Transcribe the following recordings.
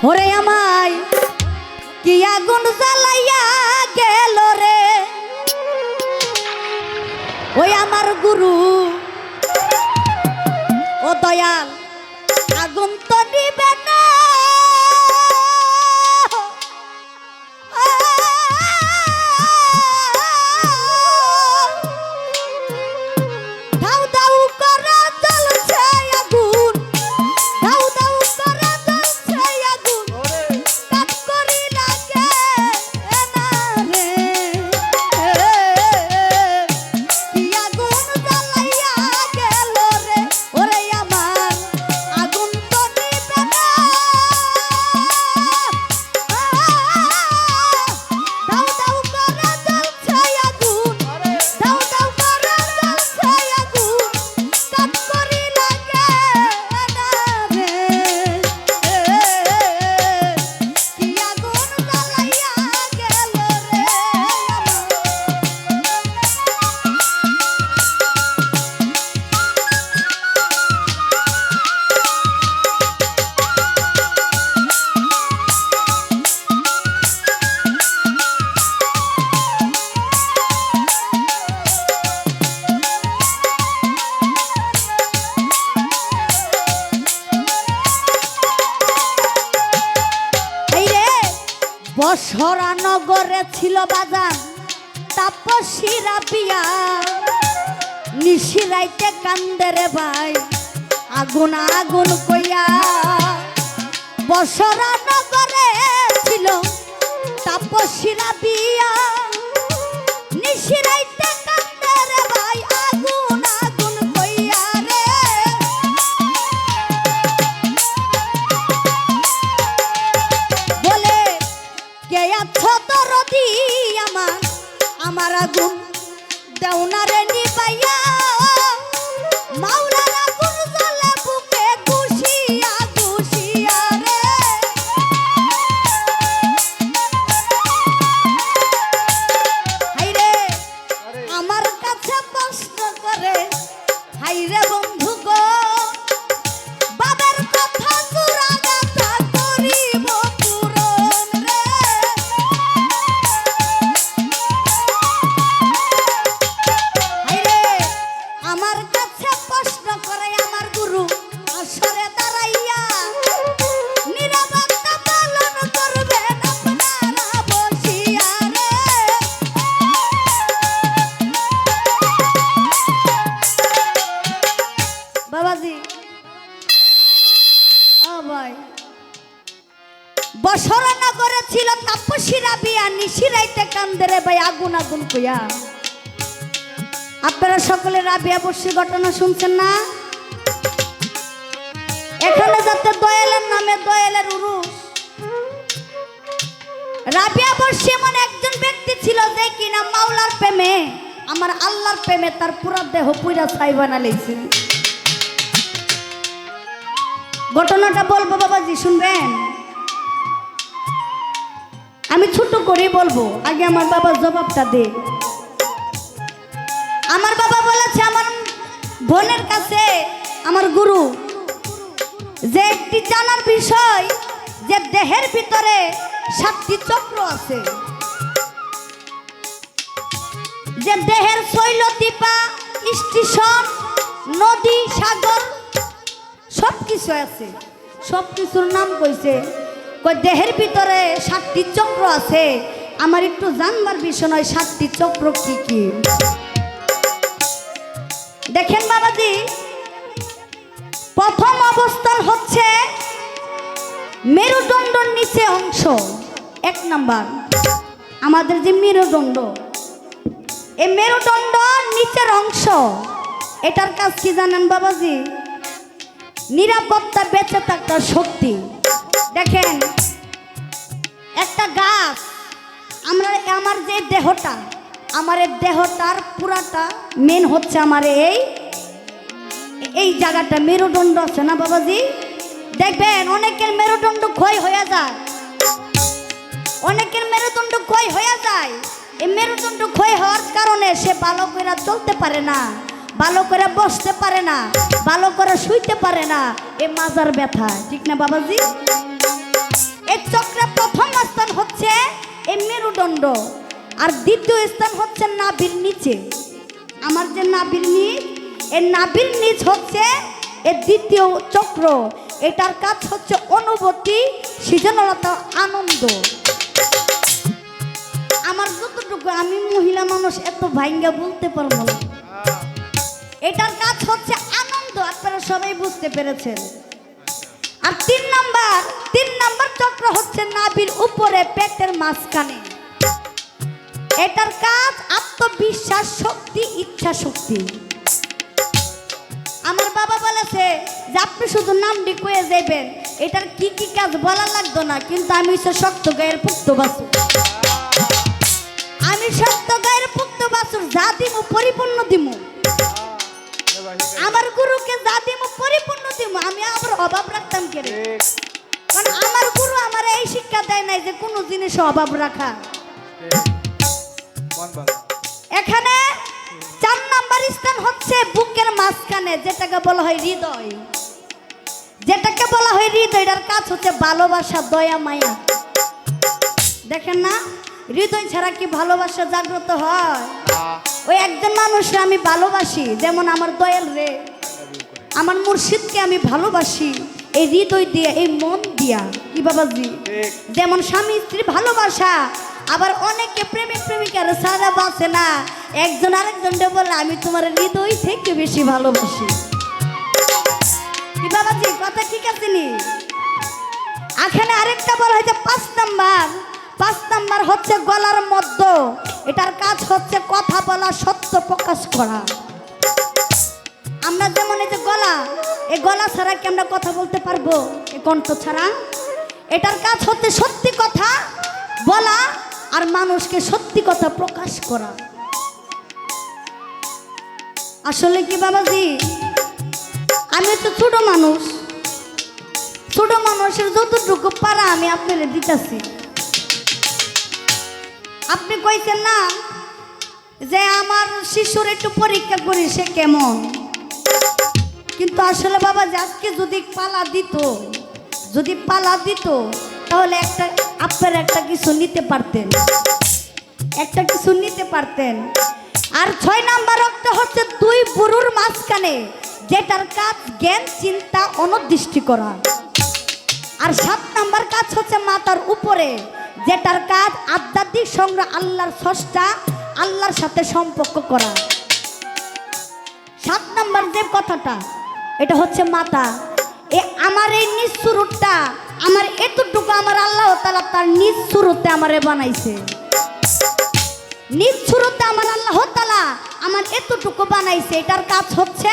ওরে আমায় কি আগুন জ্বালাইয়া গেল রে ওই আমার গুরু ও দয়াল আগুন তো নিবে না বসরা নগরে ছিল বাজার তাপসীরা পিয়া নিশিরাইতে কান্দে রে ভাই আগুন আগুন কইয়া বসরা নগরে ছিল তাপসীরা পিয়া নিশিরাইতে কান্দে রে ভাই আগুন আগুন কইয়া রে বলে কে আছো দরদি আমার আগুন দেও না রে নিবাইয়া মাওলার আগুন জ্বলে বুকে খুশিয়া খুশিয়া রে হাইরে আমার কাছে প্রশ্ন করে হাইরে বন্ধু গো বাবার কথা জোড়াগাথা করিব পূরণ রে হাইরে আমার কাছে প্রশ্ন করে আমার গুরু আসরে দাঁড়াইয়া নিরাপত্তা পালন করবেন আপনারা বসিয়া রে বাবাজি ও ভাই বসরা নগরে ছিল তাপসীরা বিয়া নিশিরাইতে কান্দে রে ভাই আগুন আগুন কইয়া আপনারা সকলে রাবিয়া বর্ষী ঘটনা শুনছেন না এখানে যাতে দয়ালের নামে দয়ালের উরুস রাবিয়া বর্ষী এমন একজন ব্যক্তি ছিল যে কিনা মাওলার প্রেমে আমার আল্লাহর প্রেমে তার পুরো দেহ পুইরা ছাই বানাইছে ঘটনাটা বলবো বাবাজি শুনবেন আমি ছোট করে বলবো আগে আমার বাবা জবাবটা দে আমার বাবা বলেছে আমার বোনের কাছে আমার গুরু যে একটি জানার বিষয় যে দেহের ভিতরে 7টি চক্র আছে যে দেহের শৈলদীপা স্টেশন নদী সাগর সবকিছু আছে সবকিছুর নাম কইছে কই দেহের ভিতরে 7টি চক্র আছে আমার একটু জানবার বিষয় নয় 7টি চক্র কি কি দেখেন বাবাজি প্রথম অবস্থান হচ্ছে মেরুদণ্ডর নিচে অংশ 1 নাম্বার আমাদের যে মেরুদণ্ড এই মেরুদণ্ড নিচের অংশ এটার কাজ কি জানেন বাবাজি নিরাপত্তা বেঁচে থাকার শক্তি দেখেন একটা গাছ আমার যে দেহটা আমার এই দেহটার পুরাটা মেন হচ্ছে আমার এই জায়গাটা মেরুদণ্ড আছে না বাবাজি দেখবেন অনেকের মেরুদণ্ড ক্ষয় হয়ে যায় অনেকের মেরুদণ্ড ক্ষয় হয়ে যায় এই মেরুদণ্ড ক্ষয় হওয়ার কারণে সে ভালো করে চলতে পারে না ভালো করে বসতে পারে না, ভালো করে শুইতে পারে না, এ মাজার ব্যথা, ঠিক না বাবাজি? এই চক্রে প্রথম স্থান হচ্ছে এই মেরুদণ্ড, আর দ্বিতীয় স্থান হচ্ছে নাভির নিচে। আমার যে নাভির নিচ, এই নাভির নিচ হচ্ছে এর দ্বিতীয় চক্র। এটার কাজ হচ্ছে অনুভূতি, সৃজনশীলতা, আনন্দ। আমার যতটুকু, আমি মহিলা মানুষ, এত ভাইঙ্গা বলতে পারবো না। এটার কাজ হচ্ছে আনন্দ, আপনারা সবাই বুঝতে পেরেছেন। আর তিন নাম্বার চক্র হচ্ছে নাভির উপরে, পেটের মাঝখানে। এটার কাজ আত্মবিশ্বাস, শক্তি, ইচ্ছা শক্তি। আমার বাবা বলেছে যে আপনি শুধু নামটি কয়ে যাবেন, এটার কি কি কাজ বলা লাগতো না, কিন্তু আমি হচ্ছে শক্ত গায়ের পুক্ত বাছুর। আমি শক্ত গায়ের পুক্ত বাছুর, যা দিমু পরিপূর্ণ দিমু। আমার গুরুকে যা দিমু পরিপূর্ণ দিমু। আমি আবার অভাব রাখতাম কেন? কারণ আমার গুরু আমার এই শিক্ষা দেয় নাই যে কোনো জিনিসে অভাব রাখা। এখানে 4 নাম্বার স্থান হচ্ছে বুকের মাঝখানে, যেটাকে বলা হয় হৃদয়। যেটাকে বলা হয় হৃদয়, এটার কাজ হচ্ছে ভালোবাসা, দয়া, মায়া। দেখেন না, হৃদয় ছাড়া কি ভালোবাসা জাগ্রত হয়? ওই একজন মানুষকে আমি ভালোবাসি, যেমন আমার দয়াল রে, আমার মুর্শিদকে আমি ভালোবাসি এই হৃদয় দিয়ে, এই মন দিয়া। কি বাবাজি? যেমন স্বামী স্ত্রী ভালোবাসা, আবার অনেকে প্রেমিক প্রেমিকার সারা বাসে না, একজন আরেকজনকে বলে আমি তোমার হৃদয় থেকে বেশি ভালোবাসি। কি বাবাজি, কথা ঠিক আছে নি? এখানে আরেকটা বলা হয়েছে 5 নাম্বার হচ্ছে গলার মধ্য। এটার কাজ হচ্ছে কথা বলা, সত্য প্রকাশ করা। আমরা যেমন এই যে গলা, এই গলা ছাড়া কি আমরা কথা বলতে পারবো? এই কণ্ঠ ছাড়া। এটার কাজ হচ্ছে সত্যি কথা বলা আর মানুষকে সত্যি কথা প্রকাশ করা। আসলে কি বাবাজি, আমি তো ছোট মানুষের যতটুকু পারা আমি আপনাদের দিতেছি। আপনি কইছেন না যে আমার শিশুর একটু পরীক্ষা করি সে কেমন, কিন্তু আসলে বাবাজি আজকে যদি পালা দিত তাহলে আপনার একটা কিছু নিতে পারতেন। আর 6 নাম্বার অক্ষর হচ্ছে 2 বুরুর মাঝখানে, যেটার কাজ জ্ঞান, চিন্তা, অনদৃষ্টি করা। আর 7 নাম্বার কাজ হচ্ছে মাথার উপরে, যেটার কাজ আধ্যাত্মিক সংগ্রহ, আল্লাহর স্রষ্টা, আল্লাহর সাথে সম্পর্ক করা। 7 নাম্বার যে কথাটা, এটা হচ্ছে মাথা। আমার এই নিজ সুরটা, আমার এতটুকু আমার আল্লাহ তাআলা তার নিজ সুরতে আমারে বানাইছে। নিজ সুরতে আমার আল্লাহ তাআলা আমার এতটুকু বানাইছে। এটার কাজ হচ্ছে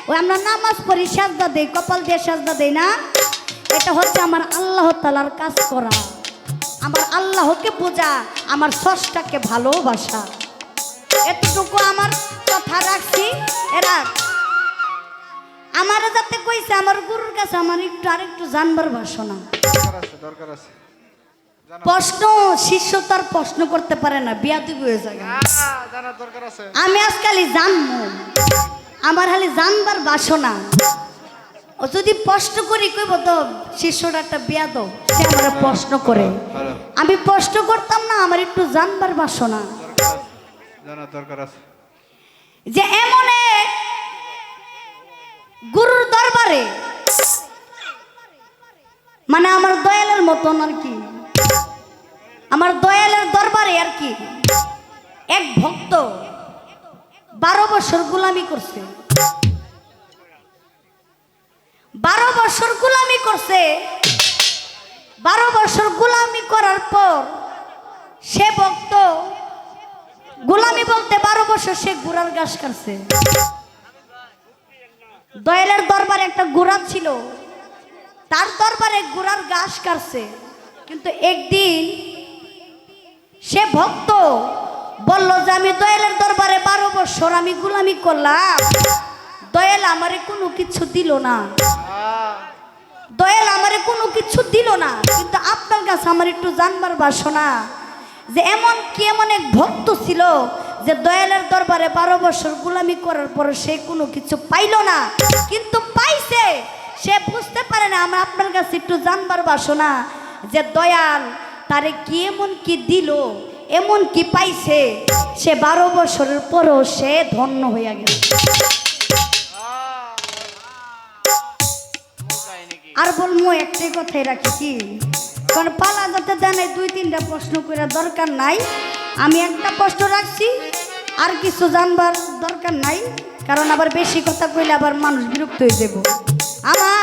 ওই আমরা নামাজ পড়ি, সাজদা দেই, কপাল দিয়ে সাজদা দেই না, এটা হচ্ছে আমার আল্লাহ তাআলার কাজ করা, আমার আল্লাহকে বোঝা, আমার স্রষ্টাকে ভালোবাসা। এতটুকু আমার কথা রাখছি। এরা আমার যাতে কইছে আমার গুরুর কাছে আমার আরেকটু জানবার বাসনা। প্রশ্ন শিষ্য তার প্রশ্ন করতে পারে না, বিয়াদবি হয়ে যায়। আমি আজকালই জানবো, আমার খালি জানবার বাসনা। ও যদি প্রশ্ন করি কইব তো শিষ্যটা একটা বিয়াদব, সে আমার প্রশ্ন করে। আমি প্রশ্ন করতাম না, আমার একটু জানবার বাসনা। যে এমন গুরুর দরবারে, মানে আমার দয়ালের মতন আর কি, আমার দয়ালের দরবারে আর কি এক ভক্ত 12 বছর গোলামি করছে। 12 বছর গোলামি করছে। 12 বছর গোলামি করার পর সে ভক্ত, গোলামি বলতে 12 বছর সে ঘোড়ার ঘাস কাটছে। দয়ালের দরবারে একটা ঘোড়া ছিল, তার দরবারে ঘোড়ার ঘাস কাটছে। কিন্তু একদিন সে ভক্ত বলল যে আমি দয়ালের দরবারে 12 বছর আমি গোলামি করলাম, দয়াল আমারে কোনো কিছু দিল না, দয়াল আমারে কোনো কিছু দিল না। কিন্তু আপনার কাছে আমার একটু জানবার বাসনা যে এমন এক ভক্ত ছিল যে দয়ালের দরবারে 12 বছর গোলামি করার পর সে কোনো কিছু পাইল না, কিন্তু পাইছে, সে বুঝতে পারে না। আমরা আপনার কাছে একটু জানবার বাসনা যে দয়াল তারে কি এমন কি দিল, এমন কি পাইছে, সে 12 বছরের পরও সে ধন্য হইয়া গেল। আর বলবো একটাই কথাই রাখি কি, কারণ পালা যাতে জানে 2-3টা প্রশ্ন করে দরকার নাই, আমি একটা প্রশ্ন রাখছি, আর কিছু জানবার দরকার নাই, কারণ আবার বেশি কথা কইলে আবার মানুষ বিরক্ত হয়ে যাব। আমার